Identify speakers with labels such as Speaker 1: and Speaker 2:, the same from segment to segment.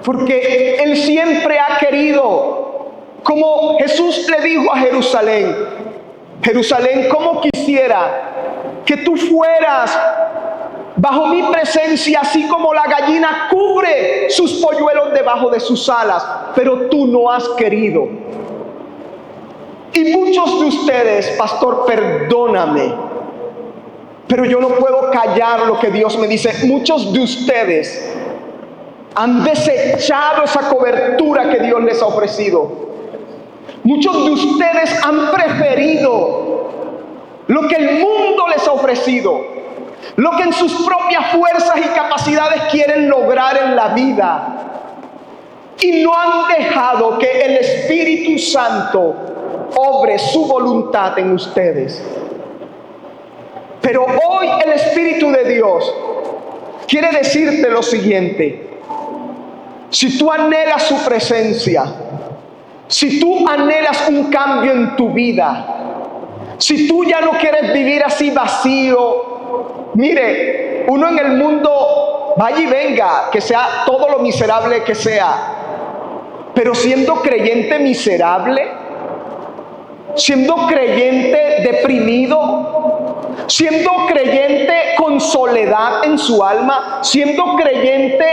Speaker 1: Porque Él siempre ha querido, como Jesús le dijo a Jerusalén: Jerusalén, ¿cómo quisiera que tú fueras bajo mi presencia, así como la gallina cubre sus polluelos debajo de sus alas? Pero tú no has querido. Y muchos de ustedes, pastor, perdóname, pero yo no puedo callar lo que Dios me dice. Muchos de ustedes han desechado esa cobertura que Dios les ha ofrecido. Muchos de ustedes han preferido lo que el mundo les ha ofrecido, lo que en sus propias fuerzas y capacidades quieren lograr en la vida, y no han dejado que el Espíritu Santo obre su voluntad en ustedes. Pero hoy el Espíritu de Dios quiere decirte lo siguiente: si tú anhelas su presencia, si tú anhelas un cambio en tu vida, si tú ya no quieres vivir así vacío, mire, uno en el mundo vaya y venga, que sea todo lo miserable que sea, pero siendo creyente miserable, siendo creyente deprimido, siendo creyente con soledad en su alma, siendo creyente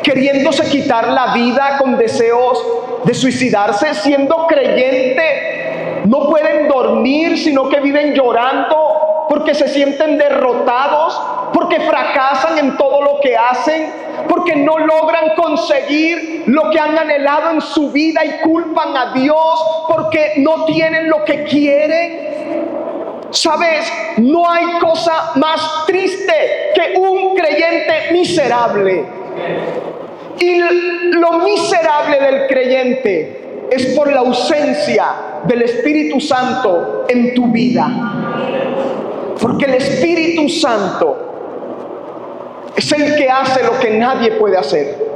Speaker 1: queriéndose quitar la vida con deseos de suicidarse, siendo creyente no pueden dormir, sino que viven llorando porque se sienten derrotados, porque fracasan en todo lo que hacen, porque no logran conseguir lo que han anhelado en su vida y culpan a Dios porque no tienen lo que quieren. ¿Sabes? No hay cosa más triste que un creyente miserable. Y lo miserable del creyente es por la ausencia del Espíritu Santo en tu vida. Porque el Espíritu Santo es el que hace lo que nadie puede hacer.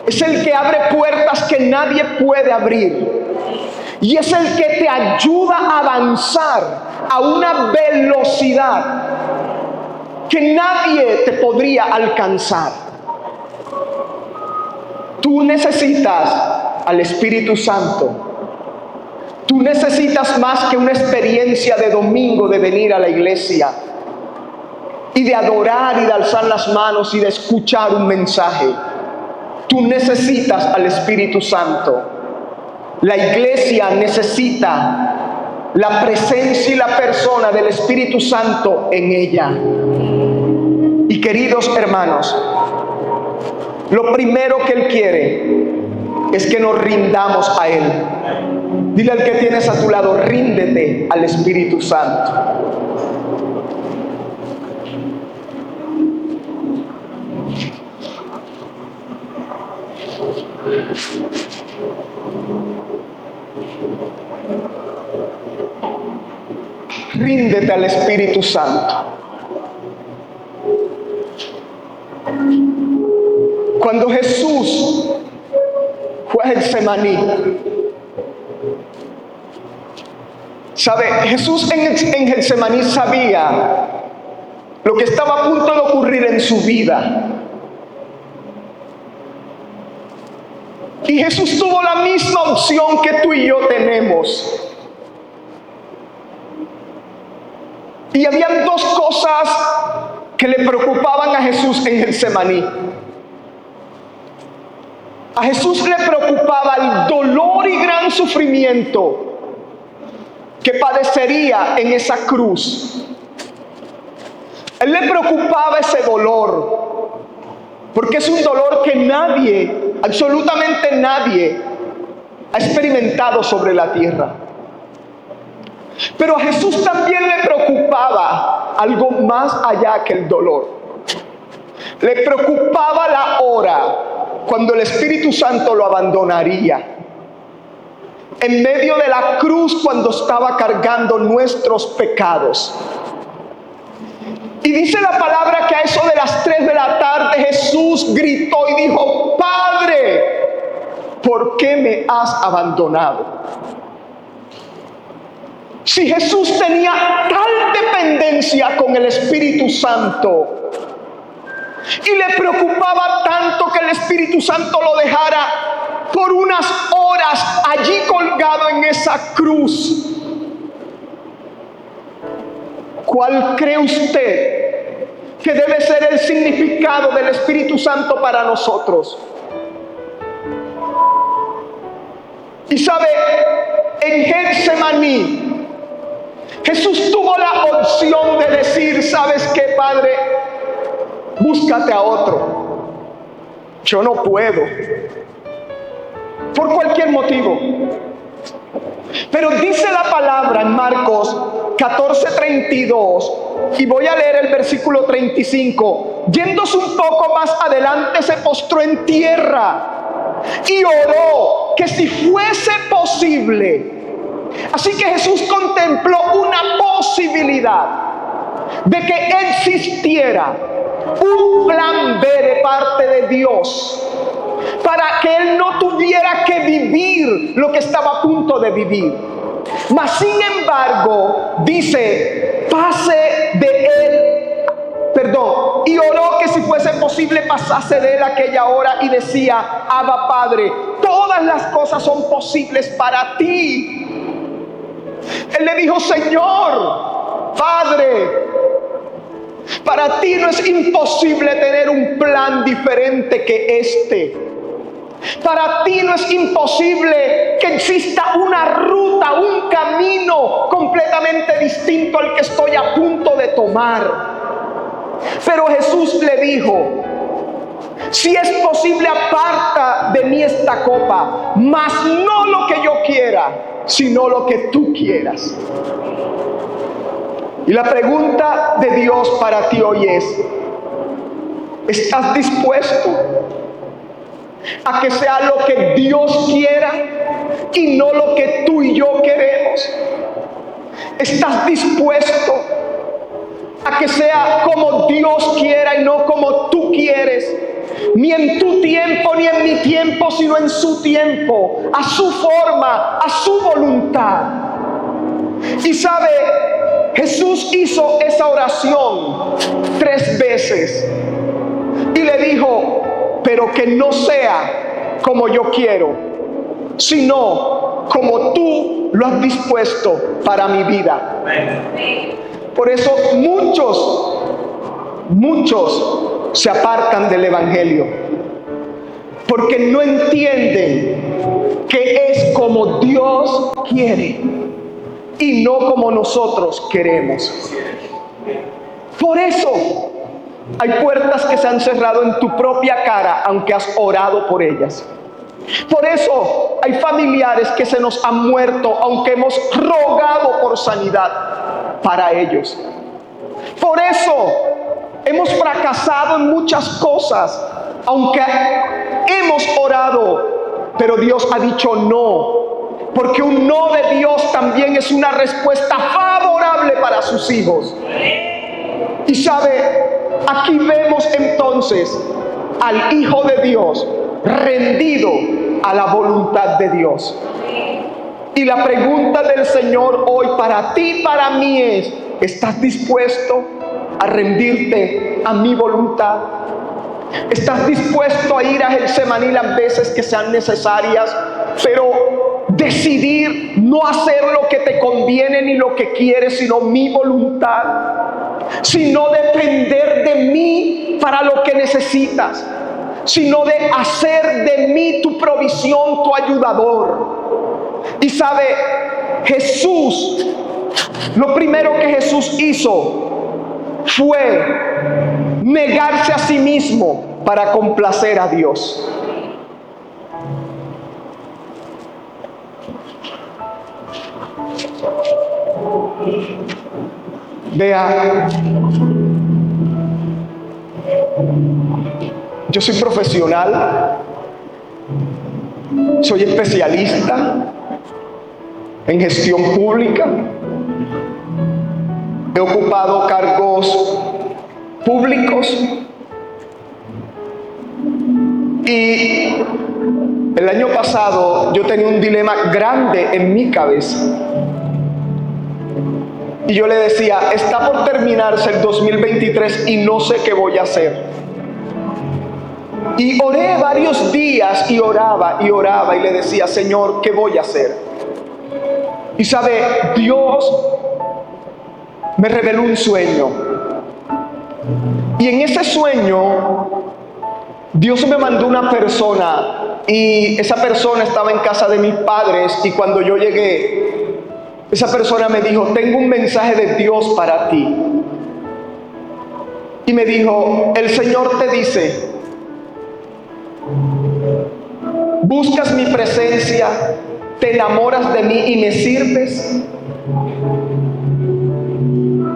Speaker 1: Es el que abre puertas que nadie puede abrir. Y es el que te ayuda a avanzar a una velocidad que nadie te podría alcanzar. Tú necesitas al Espíritu Santo. Tú necesitas más que una experiencia de domingo de venir a la iglesia y de adorar y de alzar las manos y de escuchar un mensaje. Tú necesitas al Espíritu Santo. La iglesia necesita la presencia y la persona del Espíritu Santo en ella. Y queridos hermanos, lo primero que Él quiere es que nos rindamos a Él. Dile al que tienes a tu lado: ríndete al Espíritu Santo. Ríndete al Espíritu Santo. Cuando Jesús fue a Getsemaní, ¿sabe? Jesús en Getsemaní sabía lo que estaba a punto de ocurrir en su vida. Y Jesús tuvo la misma opción que tú y yo tenemos. Y habían dos cosas que le preocupaban a Jesús en Getsemaní. A Jesús le preocupaba el dolor y gran sufrimiento que padecería en esa cruz. Él le preocupaba ese dolor, porque es un dolor que nadie, absolutamente nadie, ha experimentado sobre la tierra. Pero a Jesús también le preocupaba algo más allá que el dolor. Le preocupaba la hora cuando el Espíritu Santo lo abandonaría. En medio de la cruz, cuando estaba cargando nuestros pecados. Y dice la palabra que a eso de las 3 de la tarde Jesús gritó y dijo: Padre, ¿por qué me has abandonado? Si Jesús tenía tal dependencia con el Espíritu Santo, Y le preocupaba tanto que el Espíritu Santo lo dejara por unas horas allí colgado en esa cruz. ¿Cuál cree usted que debe ser el significado del Espíritu Santo para nosotros? Y sabe, en Getsemaní, Jesús tuvo la opción de decir: ¿sabes qué, Padre? Búscate a otro. Yo no puedo. Por cualquier motivo. Pero dice la palabra en Marcos 14:32, y voy a leer el versículo 35. Yéndose un poco más adelante, se postró en tierra y oró que si fuese posible. Así que Jesús contempló una posibilidad de que existiera un plan B de parte de Dios, para que él no tuviera que vivir lo que estaba a punto de vivir. Mas sin embargo, dice, y oró que si fuese posible pasase de él aquella hora, y decía: Abba, Padre, todas las cosas son posibles para ti. Él le dijo: Señor, Padre, para ti no es imposible tener un plan diferente que este. Para ti no es imposible que exista una ruta, un camino completamente distinto al que estoy a punto de tomar. Pero Jesús le dijo: si es posible, aparta de mí esta copa, mas no lo que yo quiera, sino lo que tú quieras. Y la pregunta de Dios para ti hoy es: ¿estás dispuesto a que sea lo que Dios quiera y no lo que tú y yo queremos? ¿Estás dispuesto a que sea como Dios quiera y no como tú quieres? Ni en tu tiempo ni en mi tiempo, sino en su tiempo, a su forma, a su voluntad. Y sabe, Jesús hizo esa oración 3 veces y le dijo: pero que no sea como yo quiero, sino como tú lo has dispuesto para mi vida. Por eso muchos se apartan del Evangelio, porque no entienden que es como Dios quiere y no como nosotros queremos. Por eso hay puertas que se han cerrado en tu propia cara, aunque has orado por ellas. Por eso hay familiares que se nos han muerto, aunque hemos rogado por sanidad para ellos. Por eso hemos fracasado en muchas cosas, aunque hemos orado, pero Dios ha dicho no, porque un no de Dios también es una respuesta favorable para sus hijos. Y sabe, aquí vemos entonces al Hijo de Dios rendido a la voluntad de Dios. Y la pregunta del Señor hoy para ti y para mí es: ¿estás dispuesto a rendirte a mi voluntad? ¿Estás dispuesto a ir a Getsemaní las veces que sean necesarias, pero decidir no hacer lo que te conviene ni lo que quieres, sino mi voluntad? Sino depender de mí para lo que necesitas, sino de hacer de mí tu provisión, tu ayudador. Y sabe, Jesús, lo primero que Jesús hizo fue negarse a sí mismo para complacer a Dios. Vea, yo soy profesional, soy especialista en gestión pública, he ocupado cargos públicos y el año pasado yo tenía un dilema grande en mi cabeza. Y yo le decía: está por terminarse el 2023 y no sé qué voy a hacer. Y oré varios días y oraba y le decía, Señor, ¿qué voy a hacer? Y sabe, Dios me reveló un sueño. Y en ese sueño, Dios me mandó una persona, y esa persona estaba en casa de mis padres, y cuando yo llegué, esa persona me dijo, tengo un mensaje de Dios para ti. Y me dijo, el Señor te dice, buscas mi presencia, te enamoras de mí y me sirves,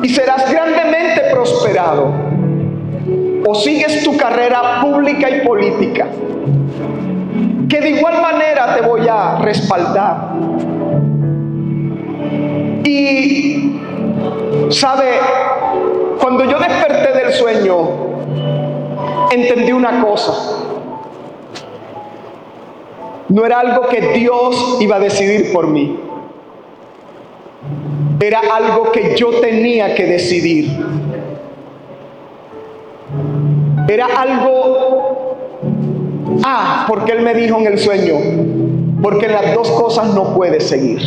Speaker 1: y serás grandemente prosperado, o sigues tu carrera pública y política, que de igual manera te voy a respaldar. Y sabe, cuando yo desperté del sueño, entendí una cosa. No era algo que Dios iba a decidir por mí. Era algo que yo tenía que decidir. Era algo, porque Él me dijo en el sueño, porque en las dos cosas no puedes seguir.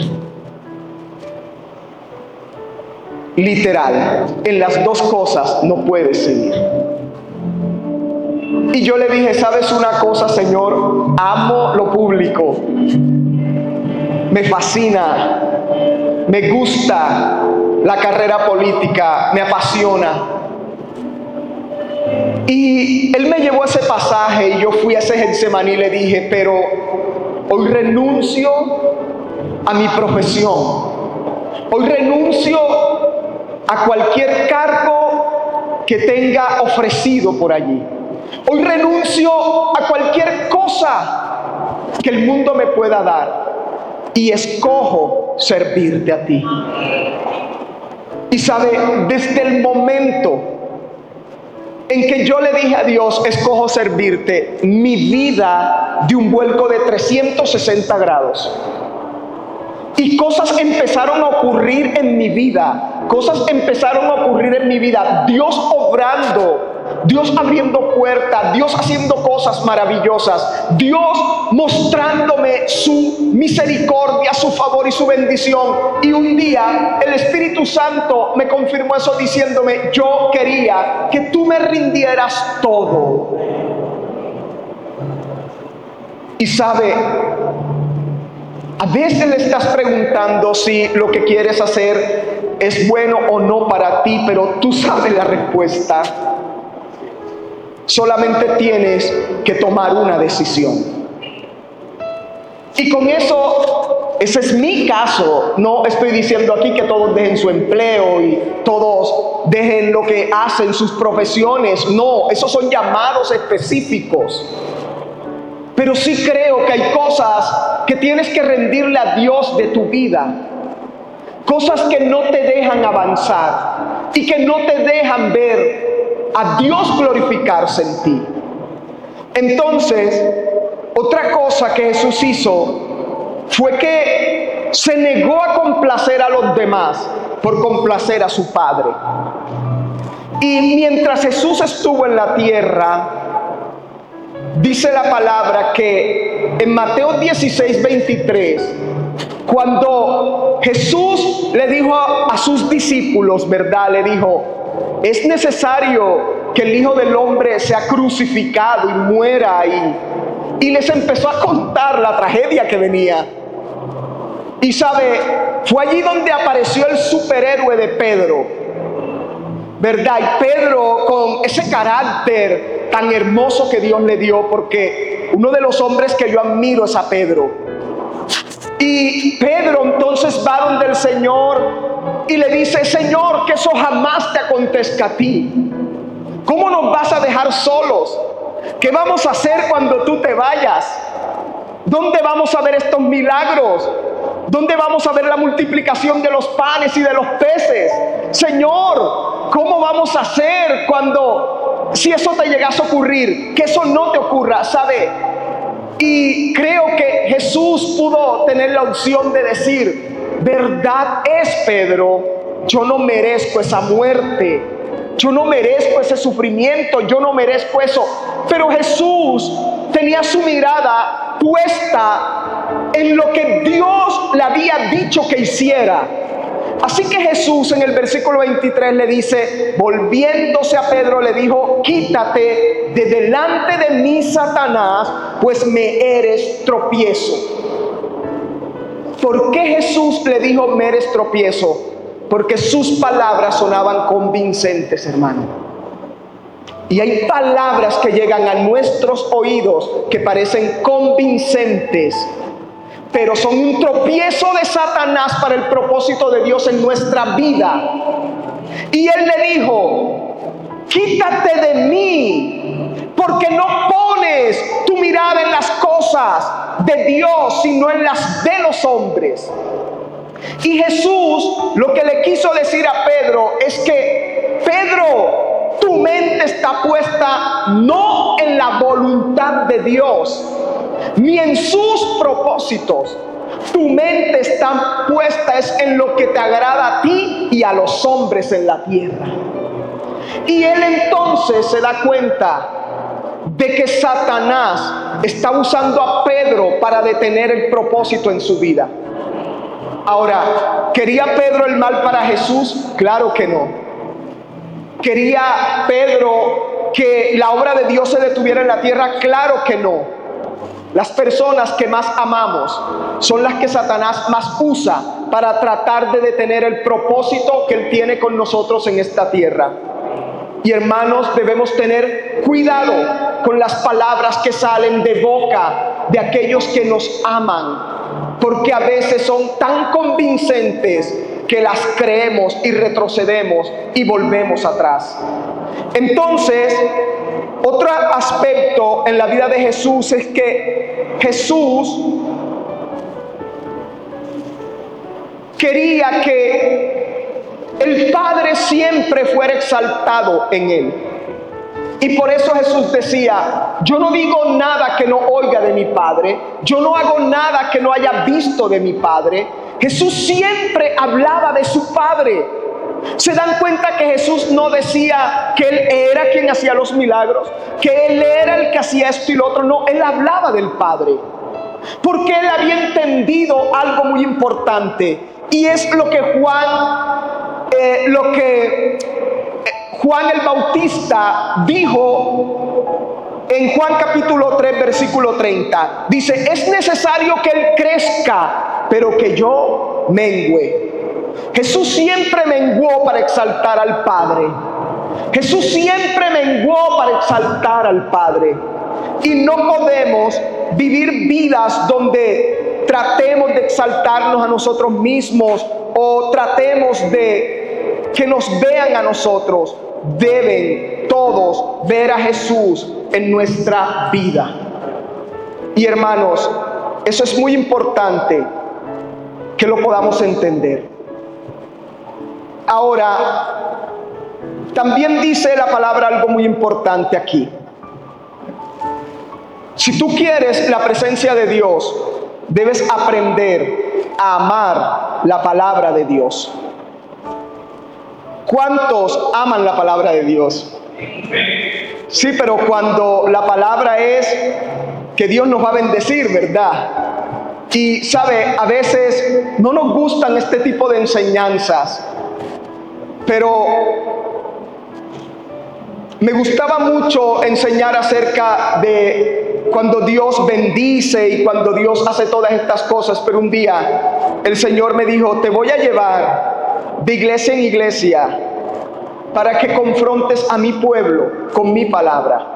Speaker 1: Literal, en las dos cosas no puedes seguir. Y yo le dije, ¿sabes una cosa, Señor? Amo lo público, me fascina, me gusta la carrera política, me apasiona. Y Él me llevó a ese pasaje y yo fui a ese Getsemaní y le dije, pero hoy renuncio a mi profesión, hoy renuncio a cualquier cargo que tenga ofrecido por allí. Hoy renuncio a cualquier cosa que el mundo me pueda dar y escojo servirte a ti. Y sabe, desde el momento en que yo le dije a Dios, escojo servirte, mi vida dio un vuelco de 360 grados. Y cosas empezaron a ocurrir en mi vida. Cosas empezaron a ocurrir en mi vida. Dios obrando, Dios abriendo puertas, Dios haciendo cosas maravillosas, Dios mostrándome su misericordia, su favor y su bendición. Y un día el Espíritu Santo me confirmó eso diciéndome, yo quería que tú me rindieras todo. Y sabe, a veces le estás preguntando si lo que quieres hacer es bueno o no para ti, pero tú sabes la respuesta. Solamente tienes que tomar una decisión. Y con eso, ese es mi caso. No estoy diciendo aquí que todos dejen su empleo y todos dejen lo que hacen, sus profesiones. No, esos son llamados específicos. Pero sí creo que hay cosas que tienes que rendirle a Dios de tu vida. Cosas que no te dejan avanzar y que no te dejan ver a Dios glorificarse en ti. Entonces, otra cosa que Jesús hizo fue que se negó a complacer a los demás por complacer a su Padre. Y mientras Jesús estuvo en la tierra, dice la palabra que en Mateo 16:23, cuando Jesús le dijo a sus discípulos, ¿verdad? Le dijo, es necesario que el Hijo del Hombre sea crucificado y muera, y les empezó a contar la tragedia que venía. Y sabe, fue allí donde apareció el superhéroe de Pedro, ¿verdad? Y Pedro, con ese carácter tan hermoso que Dios le dio, porque uno de los hombres que yo admiro es a Pedro. Y Pedro entonces va donde el Señor y le dice, Señor, que eso jamás te acontezca a ti. ¿Cómo nos vas a dejar solos? ¿Qué vamos a hacer cuando tú te vayas? ¿Dónde vamos a ver estos milagros? ¿Dónde vamos a ver la multiplicación de los panes y de los peces? Señor, ¿cómo vamos a hacer si eso te llegase a ocurrir? Que eso no te ocurra, ¿sabe? Y creo que Jesús pudo tener la opción de decir, verdad es, Pedro, yo no merezco esa muerte, Yo no merezco ese sufrimiento, yo no merezco eso. Pero Jesús tenía su mirada puesta en lo que Dios le había dicho que hiciera. Así que Jesús en el versículo 23 le dice, volviéndose a Pedro, le dijo, quítate de delante de mí, Satanás, pues me eres tropiezo. ¿Por qué Jesús le dijo me eres tropiezo? Porque sus palabras sonaban convincentes, hermano. Y hay palabras que llegan a nuestros oídos que parecen convincentes, pero son un tropiezo de Satanás para el propósito de Dios en nuestra vida. Y él le dijo, quítate de mí, porque no pones tu mirada en las cosas de Dios, sino en las de los hombres. Y Jesús lo que le quiso decir a Pedro es que, Pedro, tu mente está puesta no en la voluntad de Dios, ni en sus propósitos. Tu mente está puesta es en lo que te agrada a ti y a los hombres en la tierra. Y él entonces se da cuenta de que Satanás está usando a Pedro para detener el propósito en su vida. Ahora, ¿quería Pedro el mal para Jesús? Claro que no. ¿Quería Pedro que la obra de Dios se detuviera en la tierra? Claro que no. Las personas que más amamos son las que Satanás más usa para tratar de detener el propósito que Él tiene con nosotros en esta tierra. Y hermanos, debemos tener cuidado con las palabras que salen de boca de aquellos que nos aman, porque a veces son tan convincentes que las creemos y retrocedemos y volvemos atrás. Entonces, otro aspecto en la vida de Jesús es que Jesús quería que el Padre siempre fuera exaltado en Él. Y por eso Jesús decía, yo no digo nada que no oiga de mi Padre, yo no hago nada que no haya visto de mi Padre. Jesús siempre hablaba de su Padre. ¿Se dan cuenta que Jesús no decía que Él era quien hacía los milagros, que Él era el que hacía esto y lo otro? No, Él hablaba del Padre, porque Él había entendido algo muy importante, y es lo que Juan el Bautista dijo en Juan capítulo 3 versículo 30. Dice, es necesario que Él crezca, pero que yo mengüe. Jesús siempre menguó para exaltar al Padre. Jesús siempre menguó para exaltar al Padre. Y no podemos vivir vidas donde tratemos de exaltarnos a nosotros mismos o tratemos de que nos vean a nosotros. Deben todos ver a Jesús en nuestra vida. Y hermanos, eso es muy importante que lo podamos entender. Ahora, también dice la palabra algo muy importante aquí. Si tú quieres la presencia de Dios, debes aprender a amar la palabra de Dios. ¿Cuántos aman la palabra de Dios? Sí, pero cuando la palabra es que Dios nos va a bendecir, ¿verdad? Y sabe, a veces no nos gustan este tipo de enseñanzas, pero me gustaba mucho enseñar acerca de cuando Dios bendice y cuando Dios hace todas estas cosas. Pero un día el Señor me dijo, te voy a llevar de iglesia en iglesia para que confrontes a mi pueblo con mi palabra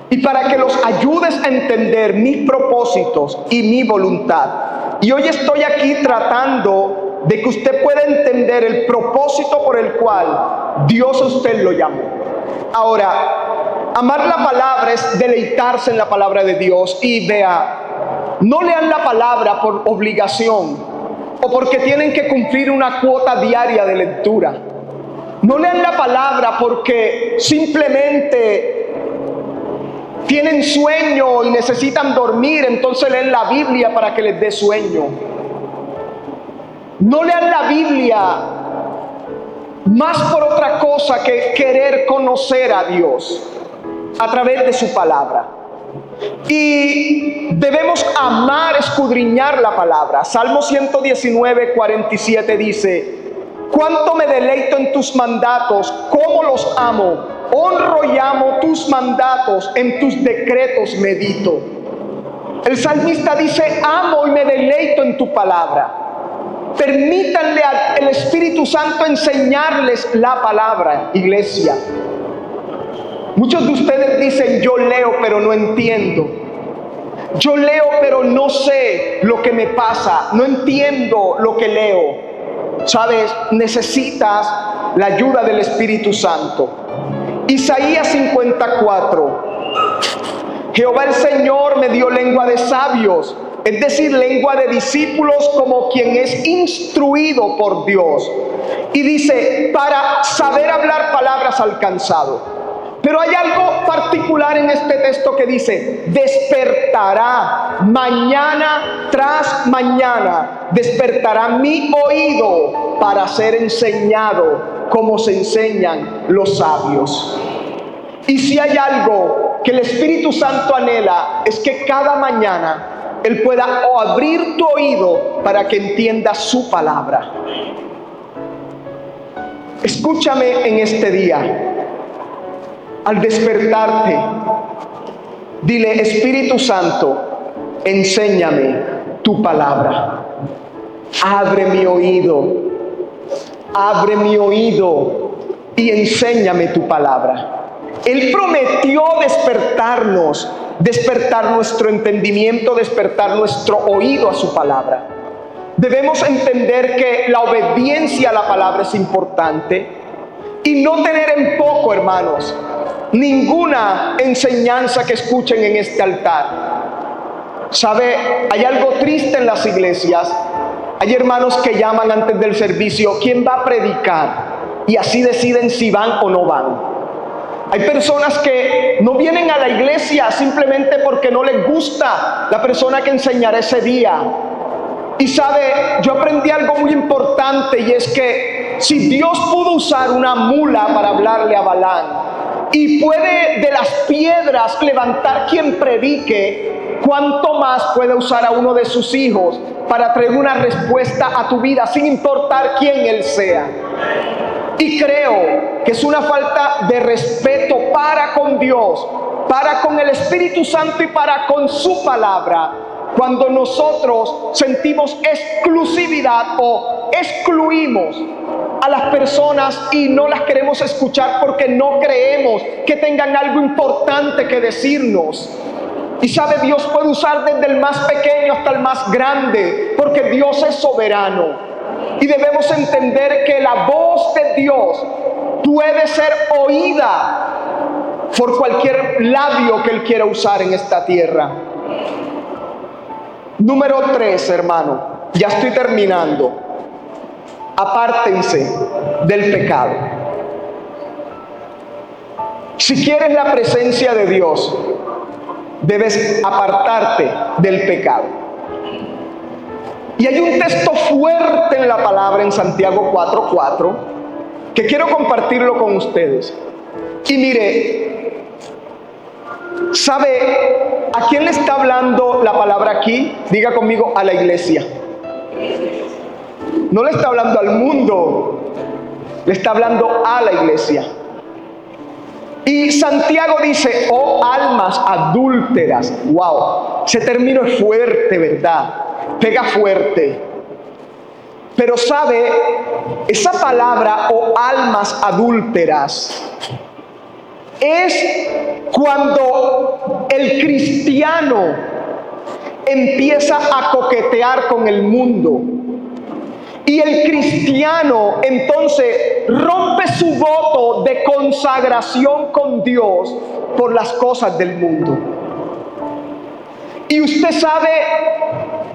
Speaker 1: y para que los ayudes a entender mis propósitos y mi voluntad. Y hoy estoy aquí tratando de que usted pueda entender el propósito por el cual Dios a usted lo llamó. Ahora, amar la palabra es deleitarse en la palabra de Dios. Y vea, no lean la palabra por obligación o porque tienen que cumplir una cuota diaria de lectura. No lean la palabra porque simplemente tienen sueño y necesitan dormir, entonces leen la Biblia para que les dé sueño. No lean la Biblia más por otra cosa que querer conocer a Dios a través de su palabra. Y debemos amar, escudriñar la palabra. Salmo 119, 47 dice: cuánto me deleito en tus mandatos, cómo los amo, honro y amo tus mandatos, en tus decretos medito. El salmista dice: amo y me deleito en tu palabra. Permítanle al Espíritu Santo enseñarles la palabra, iglesia. Muchos de ustedes dicen: yo leo pero no entiendo. Yo leo pero no sé lo que me pasa. No entiendo lo que leo. ¿Sabes? Necesitas la ayuda del Espíritu Santo. Isaías 54. Jehová el Señor me dio lengua de sabios, es decir, lengua de discípulos, como quien es instruido por Dios. Y dice: para saber hablar palabras al cansado. Pero hay algo particular en este texto que dice: despertará mañana tras mañana, despertará mi oído para ser enseñado como se enseñan los sabios. Y si hay algo que el Espíritu Santo anhela, es que cada mañana Él pueda abrir tu oído para que entiendas su palabra. Escúchame en este día. Al despertarte, dile: Espíritu Santo, enséñame tu palabra. Abre mi oído y enséñame tu palabra. Él prometió despertarnos, despertar nuestro entendimiento, despertar nuestro oído a su palabra. Debemos entender que la obediencia a la palabra es importante y no tener en poco, hermanos, ninguna enseñanza que escuchen en este altar. ¿Sabe? Hay algo triste en las iglesias. Hay hermanos que llaman antes del servicio: ¿quién va a predicar? Y así deciden si van o no van. Hay personas que no vienen a la iglesia simplemente porque no les gusta la persona que enseñará ese día. Y sabe, yo aprendí algo muy importante, y es que si Dios pudo usar una mula para hablarle a Balaam, y puede de las piedras levantar quien predique, ¿cuánto más puede usar a uno de sus hijos para traer una respuesta a tu vida, sin importar quién él sea? Y creo que es una falta de respeto para con Dios, para con el Espíritu Santo y para con su palabra, cuando nosotros sentimos exclusividad o excluimos a las personas y no las queremos escuchar porque no creemos que tengan algo importante que decirnos. Y sabe, Dios puede usar desde el más pequeño hasta el más grande, porque Dios es soberano. Y debemos entender que la voz de Dios puede ser oída por cualquier labio que Él quiera usar en esta tierra. Número 3, hermano, ya estoy terminando. Apártense del pecado. Si quieres la presencia de Dios, debes apartarte del pecado. Y hay un texto fuerte en la palabra en Santiago 4:4 que quiero compartirlo con ustedes. Y mire, ¿sabe a quién le está hablando la palabra aquí? Diga conmigo: a la iglesia. No le está hablando al mundo, le está hablando a la iglesia. Y Santiago dice: oh almas adúlteras. Wow, ese término es fuerte, ¿verdad? Pega fuerte. Pero sabe, esa palabra, oh almas adúlteras, es cuando el cristiano empieza a coquetear con el mundo. Y el cristiano entonces rompe su voto de consagración con Dios por las cosas del mundo. Y usted sabe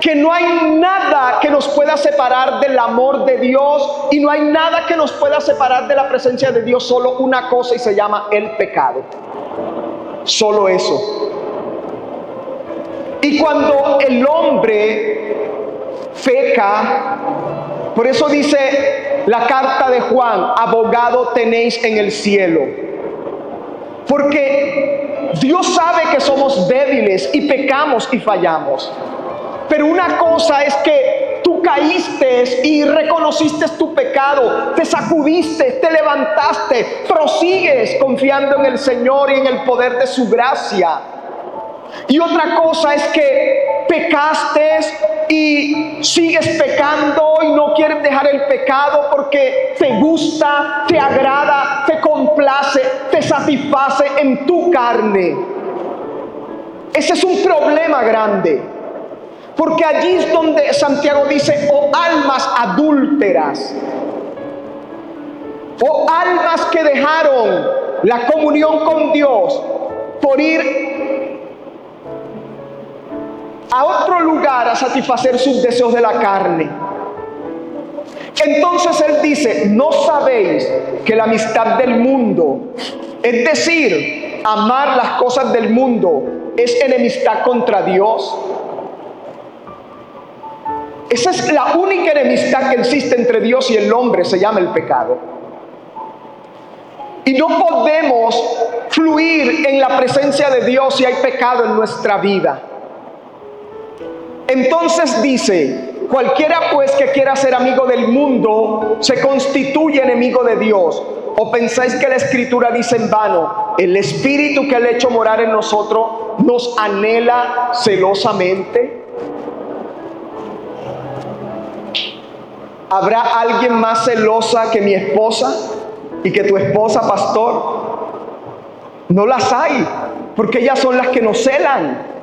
Speaker 1: que no hay nada que nos pueda separar del amor de Dios, y no hay nada que nos pueda separar de la presencia de Dios, solo una cosa, y se llama el pecado. Solo eso. Y cuando el hombre peca, por eso dice la carta de Juan, abogado tenéis en el cielo. Porque Dios sabe que somos débiles y pecamos y fallamos. Pero una cosa es que tú caíste y reconociste tu pecado, te sacudiste, te levantaste, prosigues confiando en el Señor y en el poder de su gracia. Y otra cosa es que pecaste y sigues pecando y no quieres dejar el pecado porque te gusta, te agrada, te complace, te satisface en tu carne. Ese es un problema grande, porque allí es donde Santiago dice: oh almas adúlteras, oh almas que dejaron la comunión con Dios por ir a otro lugar a satisfacer sus deseos de la carne. Entonces él dice: ¿no sabéis que la amistad del mundo, es decir, amar las cosas del mundo, es enemistad contra Dios? Esa es la única enemistad que existe entre Dios y el hombre, se llama el pecado. Y no podemos fluir en la presencia de Dios si hay pecado en nuestra vida. Entonces dice: cualquiera pues que quiera ser amigo del mundo se constituye enemigo de Dios. ¿O pensáis que la Escritura dice en vano: el Espíritu que Él ha hecho morar en nosotros nos anhela celosamente? ¿Habrá alguien más celosa que mi esposa y que tu esposa, pastor? No las hay, porque ellas son las que nos celan.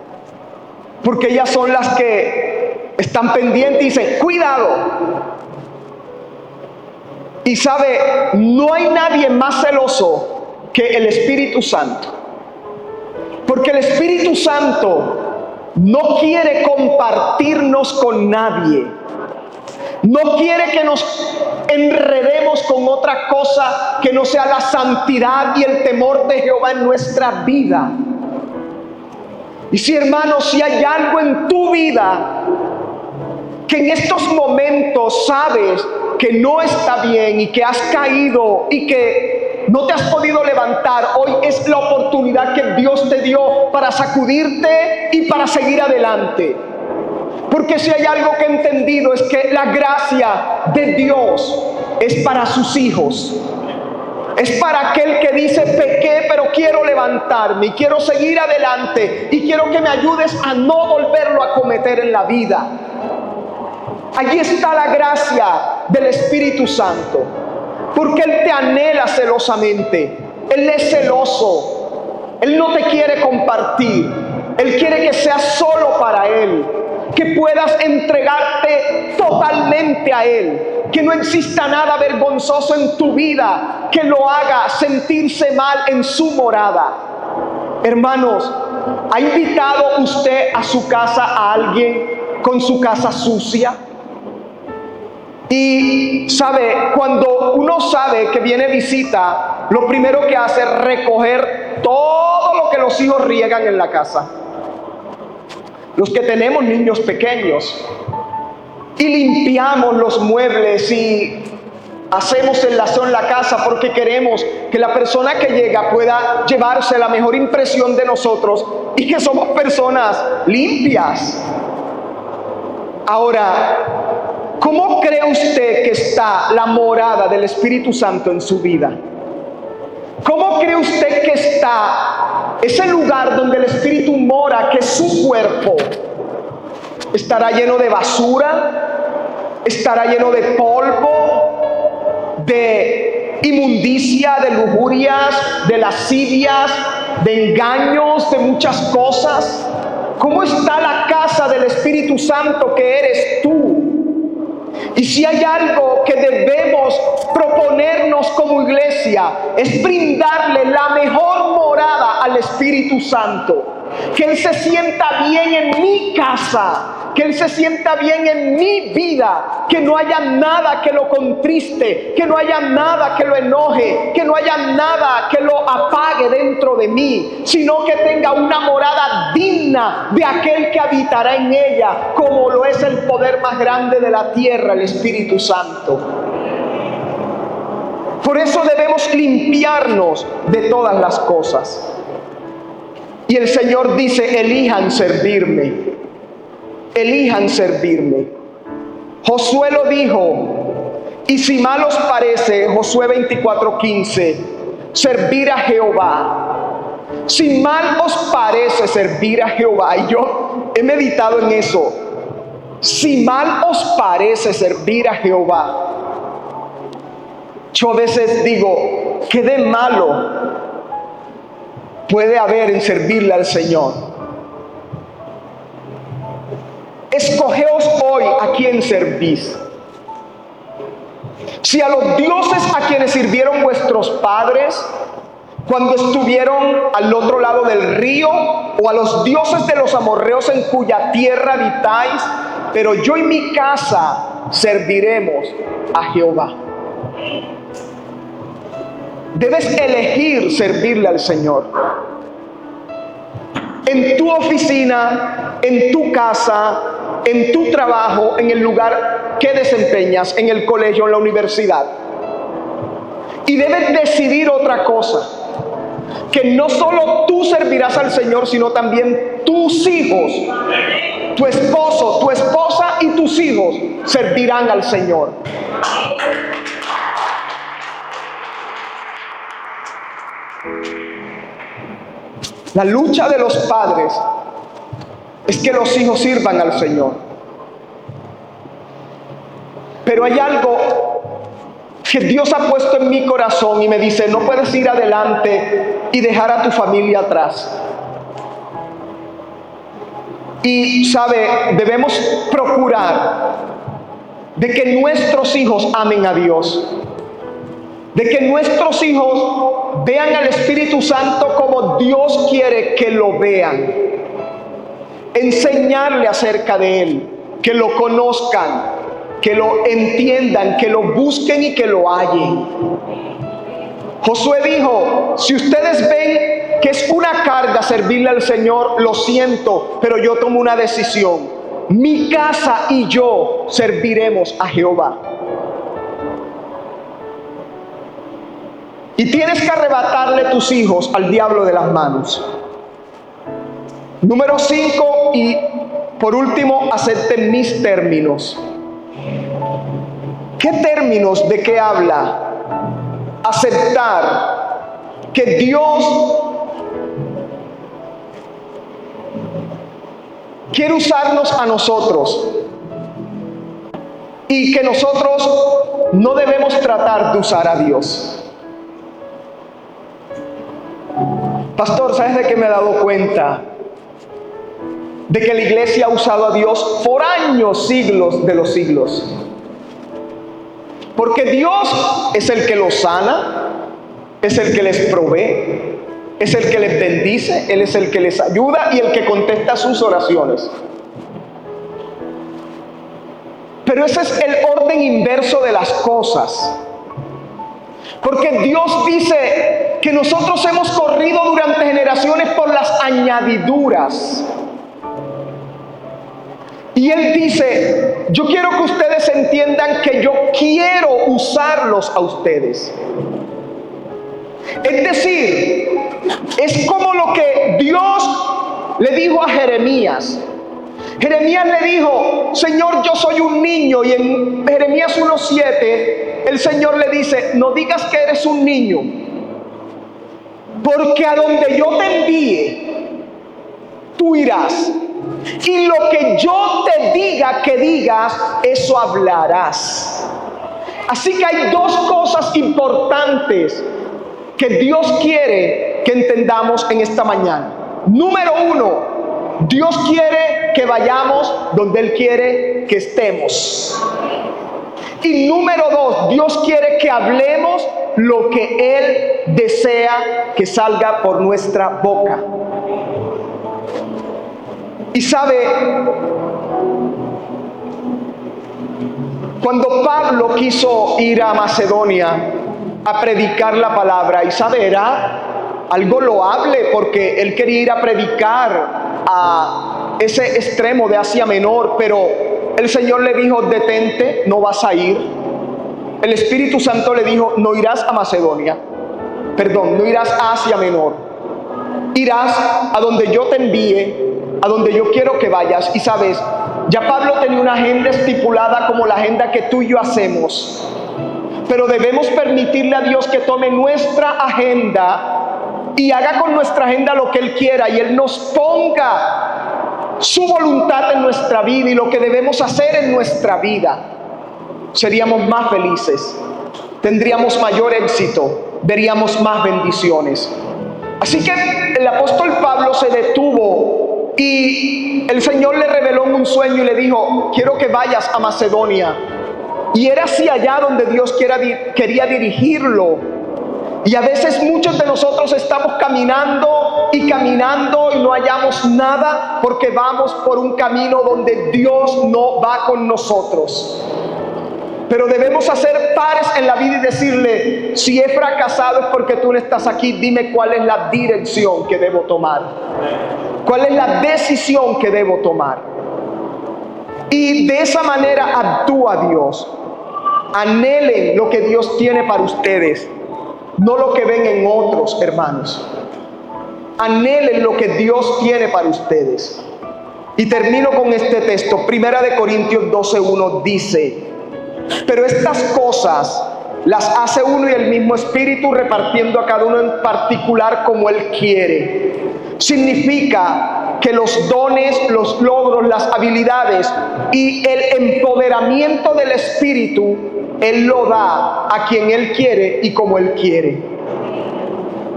Speaker 1: Porque ellas son las que están pendientes y dicen: cuidado. Y sabe, no hay nadie más celoso que el Espíritu Santo. Porque el Espíritu Santo no quiere compartirnos con nadie. No quiere que nos enredemos con otra cosa que no sea la santidad y el temor de Jehová en nuestra vida. Y si, hermano, si hay algo en tu vida que en estos momentos sabes que no está bien y que has caído y que no te has podido levantar, hoy es la oportunidad que Dios te dio para sacudirte y para seguir adelante. Porque si hay algo que he entendido es que la gracia de Dios es para sus hijos. Es para aquel que dice: pequé, pero quiero levantarme y quiero seguir adelante y quiero que me ayudes a no volverlo a cometer en la vida. Allí está la gracia del Espíritu Santo, porque Él te anhela celosamente. Él es celoso. Él no te quiere compartir. Él quiere que seas solo para Él, que puedas entregarte totalmente a Él, que no exista nada vergonzoso en tu vida que lo haga sentirse mal en su morada. Hermanos, ¿ha invitado usted a su casa a alguien con su casa sucia? Y sabe, cuando uno sabe que viene visita, lo primero que hace es recoger todo lo que los hijos riegan en la casa. Los que tenemos niños pequeños, y limpiamos los muebles y hacemos enlazón en la casa porque queremos que la persona que llega pueda llevarse la mejor impresión de nosotros y que somos personas limpias. Ahora, ¿cómo cree usted que está la morada del Espíritu Santo en su vida? ¿Cómo cree usted que está ese lugar donde el Espíritu mora, que es su cuerpo? ¿Estará lleno de basura? ¿Estará lleno de polvo? ¿De inmundicia? ¿De lujurias? ¿De lascivias? ¿De engaños? ¿De muchas cosas? ¿Cómo está la casa del Espíritu Santo que eres tú? Y si hay algo que debemos proponernos como iglesia, es brindarle la mejor morada al Espíritu Santo. Que Él se sienta bien en mi casa, que Él se sienta bien en mi vida, que no haya nada que lo contriste, que no haya nada que lo enoje, que no haya nada que lo apague dentro de mí, sino que tenga una morada digna de aquel que habitará en ella, como lo es el poder más grande de la tierra, el Espíritu Santo. Por eso debemos limpiarnos de todas las cosas. Y el Señor dice, elijan servirme. Elijan servirme. Josué lo dijo, y si mal os parece, Josué 24:15, servir a Jehová. Si mal os parece servir a Jehová, y yo he meditado en eso, si mal os parece servir a Jehová, yo a veces digo, ¿qué de malo puede haber en servirle al Señor? Escogeos hoy a quién servís. Si a los dioses a quienes sirvieron vuestros padres cuando estuvieron al otro lado del río, o a los dioses de los amorreos en cuya tierra habitáis, pero yo y mi casa serviremos a Jehová. Debes elegir servirle al Señor. En tu oficina, en tu casa, en tu trabajo, en el lugar que desempeñas, en el colegio, en la universidad. Y debes decidir otra cosa, que no solo tú servirás al Señor, sino también tus hijos, tu esposo, tu esposa y tus hijos servirán al Señor. La lucha de los padres es que los hijos sirvan al Señor. Pero hay algo que Dios ha puesto en mi corazón y me dice, no puedes ir adelante y dejar a tu familia atrás. Y sabe, debemos procurar de que nuestros hijos amen a Dios, de que nuestros hijos vean al Espíritu Santo como Dios quiere que lo vean, enseñarle acerca de Él, que lo conozcan, que lo entiendan, que lo busquen y que lo hallen. Josué dijo, si ustedes ven que es una carga servirle al Señor, lo siento, pero yo tomo una decisión. Mi casa y yo serviremos a Jehová. Y tienes que arrebatarle tus hijos al diablo de las manos. Número 5, y por último, acepten mis términos. ¿Qué términos de qué habla? Aceptar que Dios quiere usarnos a nosotros y que nosotros no debemos tratar de usar a Dios. Pastor, ¿sabes de qué me he dado cuenta? De que la iglesia ha usado a Dios por años, siglos de los siglos. Porque Dios es el que los sana, es el que les provee, es el que les bendice, Él es el que les ayuda y el que contesta sus oraciones. Pero ese es el orden inverso de las cosas. Porque Dios dice que nosotros hemos corrido durante generaciones por las añadiduras. Y Él dice, yo quiero que ustedes entiendan que yo quiero usarlos a ustedes. Es decir, es como lo que Dios le dijo a Jeremías. Jeremías le dijo, Señor, yo soy un niño. Y en Jeremías 1:7, el Señor le dice, no digas que eres un niño, porque a donde yo te envíe, tú irás. Y lo que yo te diga que digas, eso hablarás. Así que hay dos cosas importantes que Dios quiere que entendamos en esta mañana. Número 1, Dios quiere que vayamos donde Él quiere que estemos. Y número 2, Dios quiere que hablemos lo que Él desea que salga por nuestra boca. Y sabe, cuando Pablo quiso ir a Macedonia a predicar la palabra, y sabe, era algo loable porque él quería ir a predicar a ese extremo de Asia Menor, pero el Señor le dijo, detente, no vas a ir. el Espíritu Santo le dijo, no irás a Macedonia, perdón, no irás a Asia Menor, irás a donde yo te envíe, a donde yo quiero que vayas. Y sabes, ya Pablo tenía una agenda estipulada como la agenda que tú y yo hacemos, pero debemos permitirle a Dios que tome nuestra agenda y haga con nuestra agenda lo que Él quiera, y Él nos ponga su voluntad en nuestra vida y lo que debemos hacer en nuestra vida. Seríamos más felices, tendríamos mayor éxito, veríamos más bendiciones. Así que el apóstol Pablo se detuvo y el Señor le reveló en un sueño y le dijo, quiero que vayas a Macedonia. Y era hacia allá donde Dios quería dirigirlo. Y a veces muchos de nosotros estamos caminando y no hallamos nada porque vamos por un camino donde Dios no va con nosotros. Pero debemos hacer pares en la vida y decirle, si he fracasado es porque tú no estás aquí, dime cuál es la dirección que debo tomar. ¿Cuál es la decisión que debo tomar? Y de esa manera actúa Dios. Anhelen lo que Dios tiene para ustedes, no lo que ven en otros, hermanos. Anhelen lo que Dios tiene para ustedes. Y termino con este texto. 1 Corintios 12:1 dice, pero estas cosas las hace uno y el mismo Espíritu, repartiendo a cada uno en particular como Él quiere. Significa que los dones, los logros, las habilidades y el empoderamiento del Espíritu, Él lo da a quien Él quiere y como Él quiere.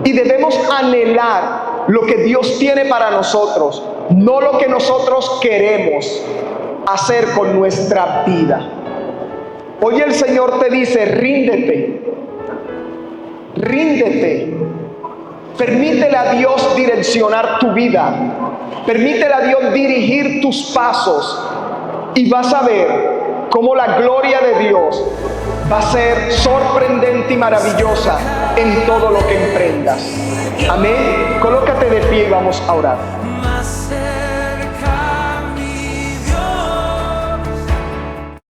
Speaker 1: Y debemos anhelar lo que Dios tiene para nosotros, no lo que nosotros queremos hacer con nuestra vida. Hoy el Señor te dice, ríndete, ríndete. Permítele a Dios direccionar tu vida. Permítele a Dios dirigir tus pasos. Y vas a ver cómo la gloria de Dios va a ser sorprendente y maravillosa en todo lo que emprendas. Amén. Colócate de pie y vamos a orar.